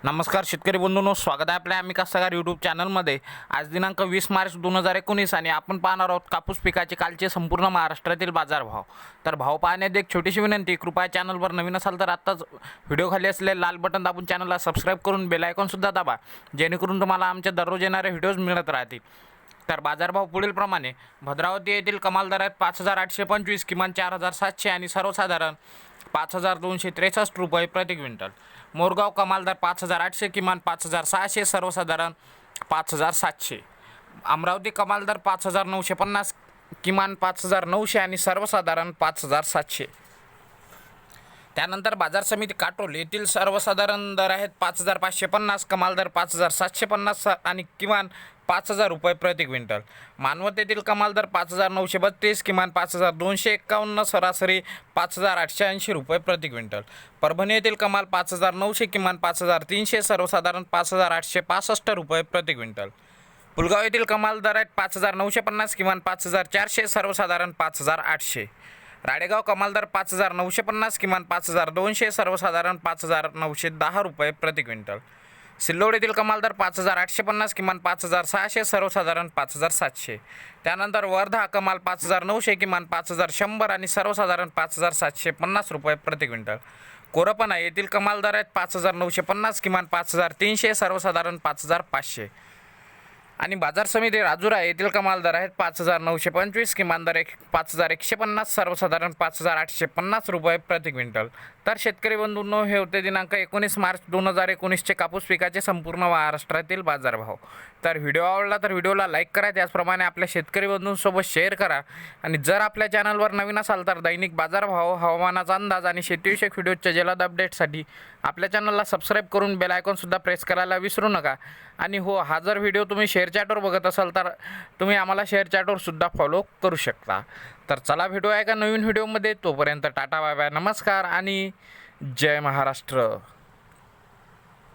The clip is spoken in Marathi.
नमस्कार शेतकरी बंधूंनो, स्वागत आहे आपल्या आम्ही कास्तकार यूट्यूब चॅनलमध्ये। आज दिनांक 20 मार्च 2019 आणि आपण पाहणार आहोत कापूस पिकाचे कालचे संपूर्ण महाराष्ट्रातील बाजारभाव। तर भाव पाहण्याची एक छोटीशी विनंती, कृपया चॅनलवर नवीन असाल तर आत्ताच व्हिडिओ खाली असलेले लाल बटन दाबून चॅनलला सबस्क्राईब करून बेल आयकॉनसुद्धा दाबा, जेणेकरून तुम्हाला आमचे दररोज येणारे व्हिडिओज मिळत राहतील। तर बाजारभाव पुढील प्रमाणे: भद्रावती येथील कमाल दरात 5825, किमान 4700 आणि सर्वसाधारण 5263 रुपये प्रति क्विंटल। मोरगाव कमाल दर 5800, किमान 5600, सर्वसाधारण 5700। अमरावती कमाल दर 5950, किमान 5900 आणि सर्वसाधारण 5700। त्यानंतर बाजार समिती काटोल येथील सर्वसाधारण दर आहेत 5550, कमाल दर 5750 आणि किमान 5000 रुपये प्रति क्विंटल। मानवत येथील कमाल दर 5932, किमान 5251, सरासरी 5880 रुपये प्रति क्विंटल। परभणी येथील कमाल 5900, किमान 5300, सर्वसाधारण 5865 रुपये प्रति क्विंटल। पुलगाव येथील कमाल दर आहेत 5950, किमान 5400, सर्वसाधारण 5800। राडेगाव कमाल दर 5950, किमान 5200, सर्वसाधारण 5910 रुपये प्रति क्विंटल। सिल्लोड येथील कमाल दर 5850, किमान 5600, सर्वसाधारण 5700। त्यानंतर वर्धा कमाल 5900, किमान 5100 आणि सर्वसाधारण 5750 रुपये प्रति क्विंटल। कोरपणा येथील कमाल दर आहेत 5950, किमान 5300, सर्वसाधारण 5500। आणि बाजार समिती राजुरा येथील कमाल दर आहेत 5925, किमान दर 5150, सर्वसाधारण 5850 रुपये प्रति क्विंटल। तर शेतकरी बंधूंनो, हे होते दिनांक 19 मार्च 2019चे कापूस पिकाचे संपूर्ण महाराष्ट्रातील बाजारभाव। तर व्हिडिओ आवडला तर व्हिडिओला लाईक करा, त्याचप्रमाणे आपल्या शेतकरी बंधूंसोबत शेअर करा। आणि जर आपल्या चॅनलवर नवीन असाल तर दैनिक बाजारभाव, हवामानाचा अंदाज आणि शेतीविषयक व्हिडिओच्या जलद अपडेटसाठी आपल्या चॅनलला सबस्क्राईब करून बेल आयकॉनसुद्धा प्रेस करायला विसरू नका। आणि हो, हा जर व्हिडिओ तुम्ही शेअर चॅटवर बघत असाल तर तुम्ही आम्हाला शेअर चॅटवर सुद्धा फॉलो करू शकता। तर चला, भेटूया एका नवीन व्हिडिओमध्ये। तोपर्यंत टाटा, बाय बाय, नमस्कार आणि जय महाराष्ट्र।